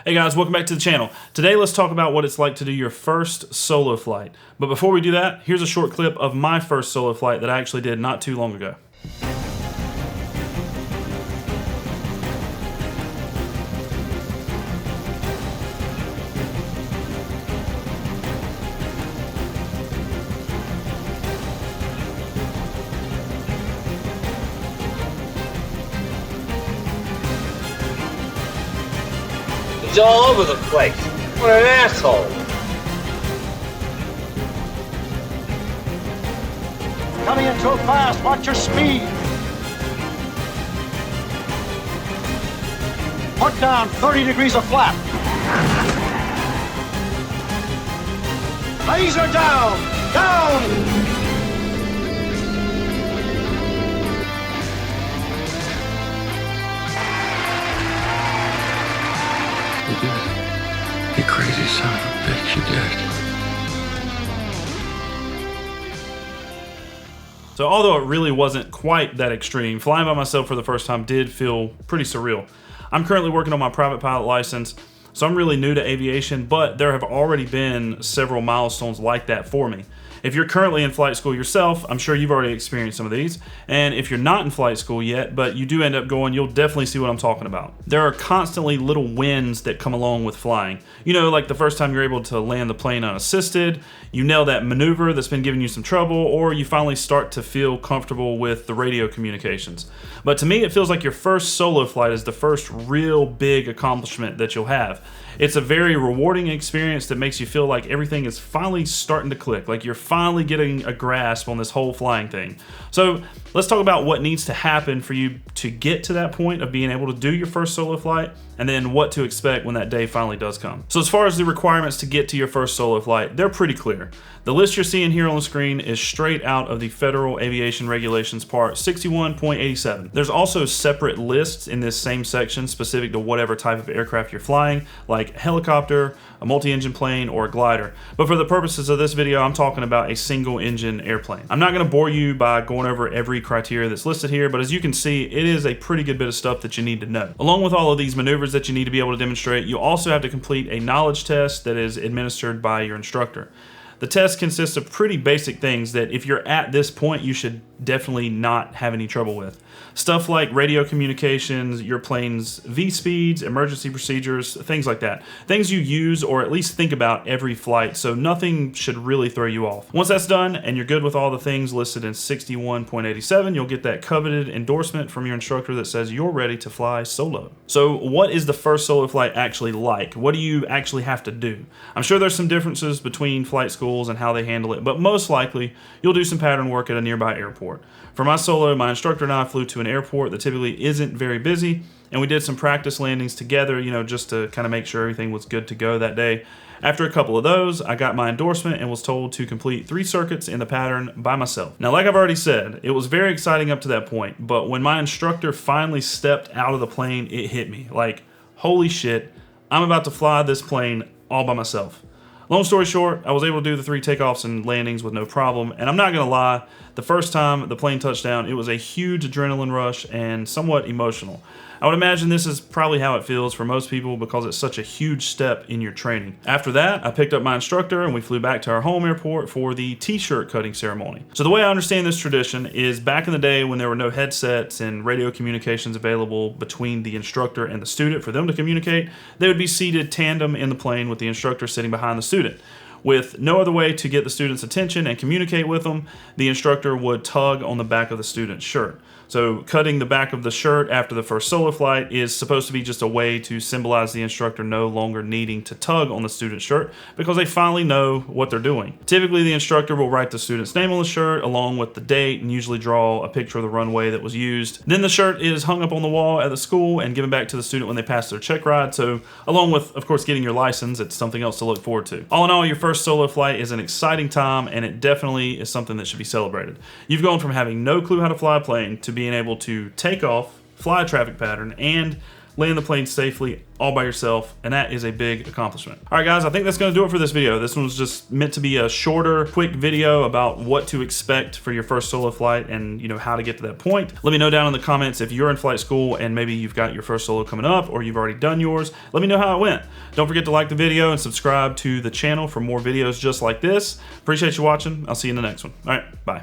Hey guys, welcome back to the channel. Today let's talk about what it's like to do your first solo flight. But before we do that, here's a short clip of my first solo flight that I actually did not too long ago. He's all over the place. What an asshole. Coming in too fast. Watch your speed. Put down 30 degrees of flap. Laser down. Down. You did it. You crazy son of a bitch, you did it. So although it really wasn't quite that extreme, flying by myself for the first time did feel pretty surreal. I'm currently working on my private pilot license, so I'm really new to aviation, but there have already been several milestones like that for me. If you're currently in flight school yourself, I'm sure you've already experienced some of these. And if you're not in flight school yet, but you do end up going, you'll definitely see what I'm talking about. There are constantly little wins that come along with flying. You know, like the first time you're able to land the plane unassisted, you nail that maneuver that's been giving you some trouble, or you finally start to feel comfortable with the radio communications. But to me, it feels like your first solo flight is the first real big accomplishment that you'll have. It's a very rewarding experience that makes you feel like everything is finally starting to click, like you're finally getting a grasp on this whole flying thing. So let's talk about what needs to happen for you to get to that point of being able to do your first solo flight, and then what to expect when that day finally does come. So as far as the requirements to get to your first solo flight, they're pretty clear. The list you're seeing here on the screen is straight out of the Federal Aviation Regulations Part 61.87. There's also separate lists in this same section specific to whatever type of aircraft you're flying, like helicopter, a multi-engine plane, or a glider. But for the purposes of this video, I'm talking about a single-engine airplane. I'm not going to bore you by going over every criteria that's listed here, but as you can see, it is a pretty good bit of stuff that you need to know. Along with all of these maneuvers that you need to be able to demonstrate, you also have to complete a knowledge test that is administered by your instructor. The test consists of pretty basic things that if you're at this point, you should definitely not have any trouble with. Stuff like radio communications, your plane's V-speeds, emergency procedures, things like that. Things you use or at least think about every flight, so nothing should really throw you off. Once that's done and you're good with all the things listed in 61.87, you'll get that coveted endorsement from your instructor that says you're ready to fly solo. So what is the first solo flight actually like? What do you actually have to do? I'm sure there's some differences between flight schools and how they handle it, but most likely you'll do some pattern work at a nearby airport. For my solo, my instructor and I flew to an airport that typically isn't very busy, and we did some practice landings together, you know, just to kind of make sure everything was good to go that day. After a couple of those, I got my endorsement and was told to complete 3 circuits in the pattern by myself. Now, like I've already said, it was very exciting up to that point, but when my instructor finally stepped out of the plane, it hit me. Like, holy shit, I'm about to fly this plane all by myself. Long story short, I was able to do the 3 takeoffs and landings with no problem, and I'm not gonna lie, the first time the plane touched down, it was a huge adrenaline rush and somewhat emotional. I would imagine this is probably how it feels for most people because it's such a huge step in your training. After that, I picked up my instructor and we flew back to our home airport for the t-shirt cutting ceremony. So the way I understand this tradition is back in the day when there were no headsets and radio communications available between the instructor and the student for them to communicate, they would be seated tandem in the plane with the instructor sitting behind the student. With no other way to get the student's attention and communicate with them, the instructor would tug on the back of the student's shirt. So cutting the back of the shirt after the first solo flight is supposed to be just a way to symbolize the instructor no longer needing to tug on the student's shirt because they finally know what they're doing. Typically, the instructor will write the student's name on the shirt along with the date and usually draw a picture of the runway that was used. Then the shirt is hung up on the wall at the school and given back to the student when they pass their check ride. So along with, of course, getting your license, it's something else to look forward to. All in all, your first solo flight is an exciting time and it definitely is something that should be celebrated. You've gone from having no clue how to fly a plane to being able to take off, fly a traffic pattern, and land the plane safely all by yourself, and that is a big accomplishment. All right, guys, I think that's gonna do it for this video. This one was just meant to be a shorter, quick video about what to expect for your first solo flight and how to get to that point. Let me know down in the comments if you're in flight school and maybe you've got your first solo coming up or you've already done yours. Let me know how it went. Don't forget to like the video and subscribe to the channel for more videos just like this. Appreciate you watching. I'll see you in the next one. All right, bye.